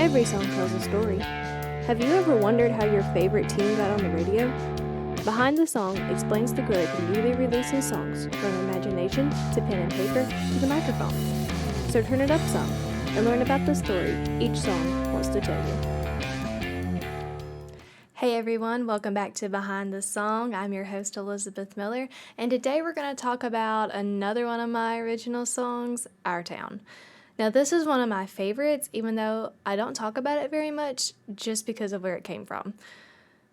Every song tells a story. Have you ever wondered how your favorite team got on the radio? Behind the Song explains the growth of newly releasing songs, from imagination to pen and paper to the microphone. So turn it up some and learn about the story each song wants to tell you. Hey everyone, welcome back to Behind the Song. I'm your host Elizabeth Miller, and today we're going to talk about another one of my original songs, Our Town. Now this is one of my favorites, even though I don't talk about it very much just because of where it came from.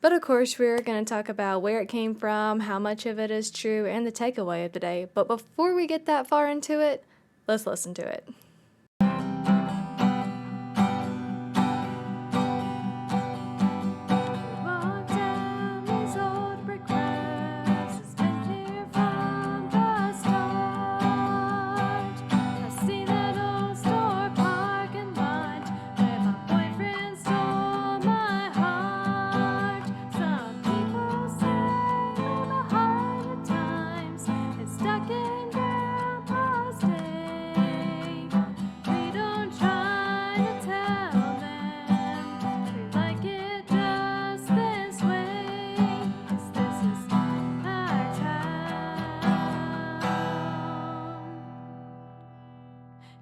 But of course we're going to talk about where it came from, how much of it is true, and the takeaway of the day. But before we get that far into it, let's listen to it.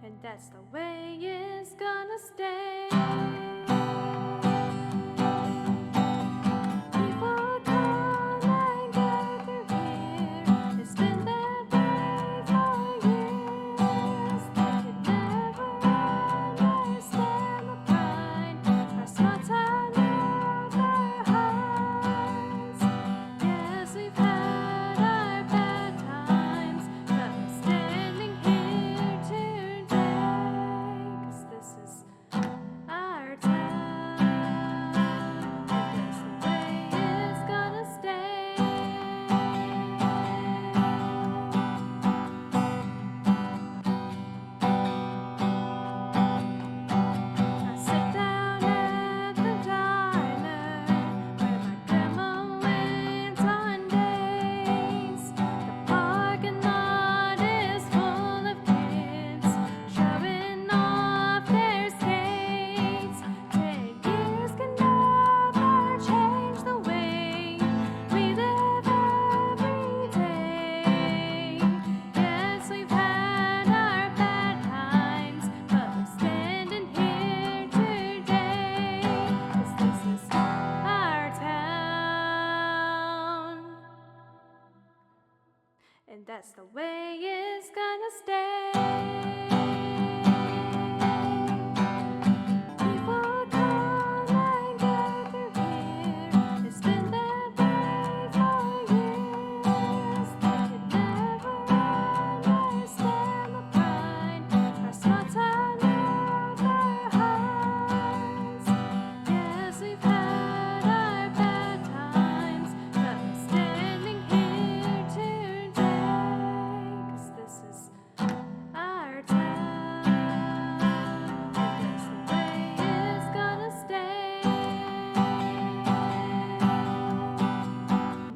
And that's the way it's gonna stay. People come and go through here. It's been that way for years. They could never understand the pride our small town never hides. Yes, we've had our bad times, but we're standing here today. 'Cause this is our town, and that's the way it's gonna stay. I sit down at the diner where my grandma went on days. The parking lot is full of kids showing off their skates. 10 years can never change the way we live every day. Yes, we've had our bad times, but we're standing here today. 'Cause this is our town, and that's the way it's gonna stay. People come and go through here. It's been that way for years. They could never understand the pride our small town never hides. Yes, we've had our bad times, but we're standing here today. 'Cause this is our town, and that's the way it's gonna stay.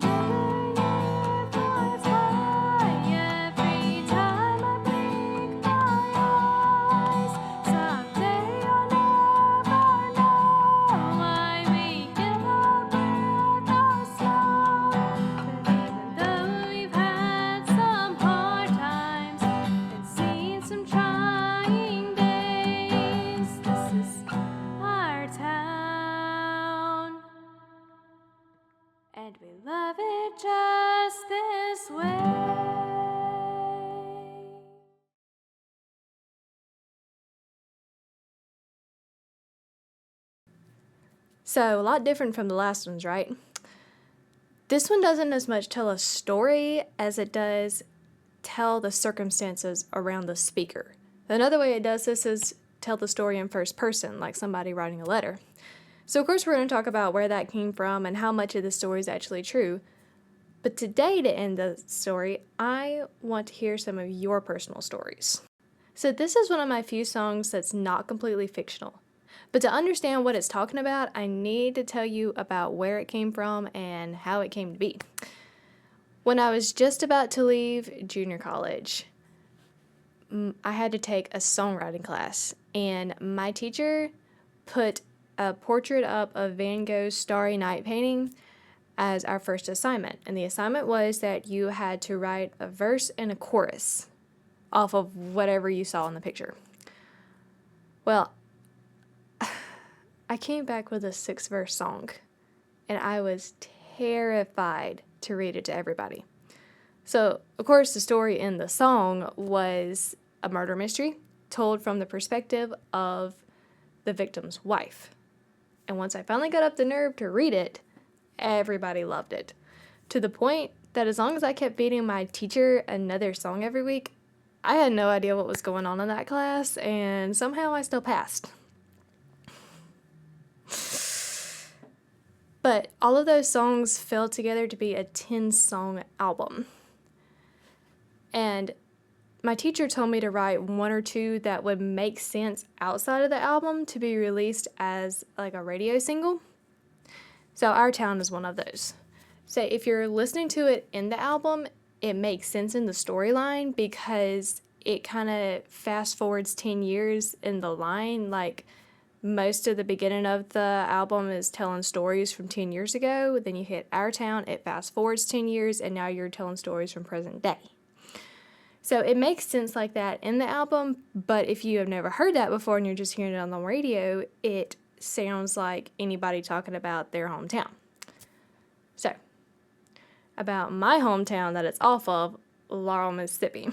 Another year flies by every time I blink my eyes. Someday I'll never know why we give up with our slow. But even though we've had some hard times and seen some trying days, this is our town, and we love it just this way. So, a lot different from the last ones, right? This one doesn't as much tell a story as it does tell the circumstances around the speaker. Another way it does this is tell the story in first person, like somebody writing a letter. So, of course, we're going to talk about where that came from and how much of the story is actually true. But today, to end the story, I want to hear some of your personal stories. So, this is one of my few songs that's not completely fictional. But to understand what it's talking about, I need to tell you about where it came from and how it came to be. When I was just about to leave junior college, I had to take a songwriting class, and my teacher put a portrait up of Van Gogh's Starry Night painting as our first assignment. And the assignment was that you had to write a verse and a chorus off of whatever you saw in the picture. Well, I came back with a 6-verse song, and I was terrified to read it to everybody. So, of course, the story in the song was a murder mystery told from the perspective of the victim's wife. And once I finally got up the nerve to read it, everybody loved it. To the point that as long as I kept beating my teacher another song every week, I had no idea what was going on in that class, and somehow I still passed. But all of those songs fell together to be a 10-song album. And my teacher told me to write 1 or 2 that would make sense outside of the album to be released as like a radio single. So Our Town is one of those. So if you're listening to it in the album, it makes sense in the storyline because it kind of fast forwards 10 years in the line. Like most of the beginning of the album is telling stories from 10 years ago. Then you hit Our Town, it fast forwards 10 years, and now you're telling stories from present day. So it makes sense like that in the album, but if you have never heard that before and you're just hearing it on the radio, it sounds like anybody talking about their hometown. So, about my hometown that it's off of, Laurel, Mississippi.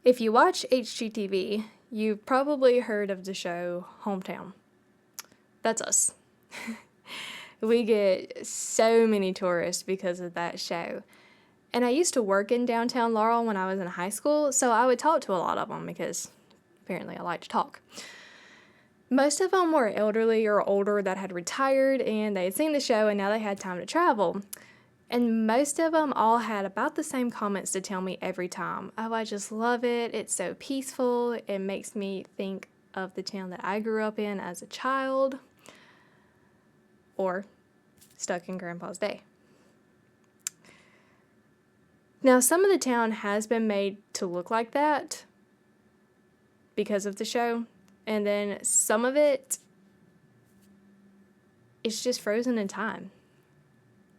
If you watch HGTV, you've probably heard of the show Hometown. That's us. We get so many tourists because of that show. And I used to work in downtown Laurel when I was in high school, so I would talk to a lot of them because apparently I like to talk. Most of them were elderly or older that had retired and they had seen the show and now they had time to travel. And most of them all had about the same comments to tell me every time. Oh, I just love it. It's so peaceful. It makes me think of the town that I grew up in as a child. Or stuck in Grandpa's day. Now, some of the town has been made to look like that because of the show. And then some of it is just frozen in time.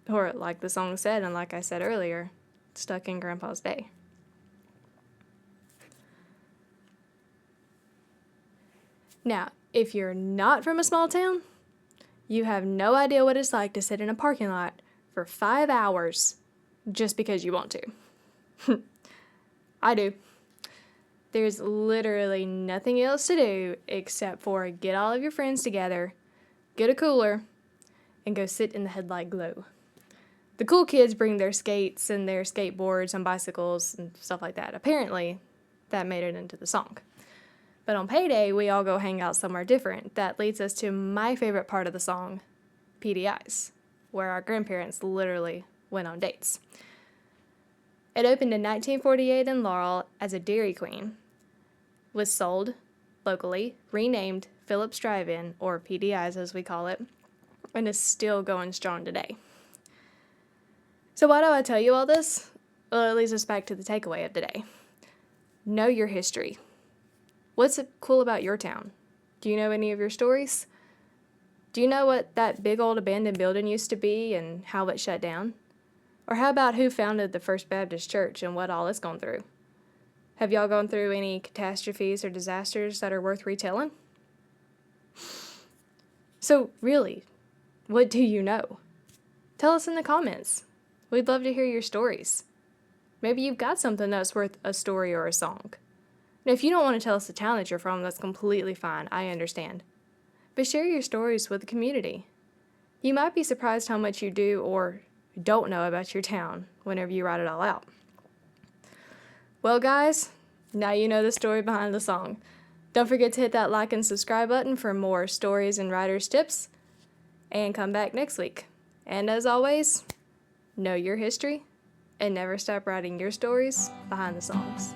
Or like the song said, and like I said earlier, stuck in Grandpa's day. Now, if you're not from a small town, you have no idea what it's like to sit in a parking lot for 5 hours just because you want to. I do. There's literally nothing else to do except for get all of your friends together, get a cooler, and go sit in the headlight glow. The cool kids bring their skates and their skateboards and bicycles and stuff like that. Apparently, that made it into the song. But on payday, we all go hang out somewhere different. That leads us to my favorite part of the song, PDIs, where our grandparents literally went on dates. It opened in 1948 in Laurel as a Dairy Queen, was sold locally, renamed Phillips Drive-In, or PDIs as we call it, and is still going strong today. So why do I tell you all this? Well, it leads us back to the takeaway of today. Know your history. What's cool about your town? Do you know any of your stories? Do you know what that big old abandoned building used to be and how it shut down? Or how about who founded the First Baptist Church and what all it's gone through? Have y'all gone through any catastrophes or disasters that are worth retelling? So really, what do you know? Tell us in the comments. We'd love to hear your stories. Maybe you've got something that's worth a story or a song. Now, if you don't want to tell us the town that you're from, that's completely fine. I understand. But share your stories with the community. You might be surprised how much you do or don't know about your town whenever you write it all out. Well, guys, now you know the story behind the song. Don't forget to hit that like and subscribe button for more stories and writers' tips. And come back next week. And as always, know your history and never stop writing your stories behind the songs.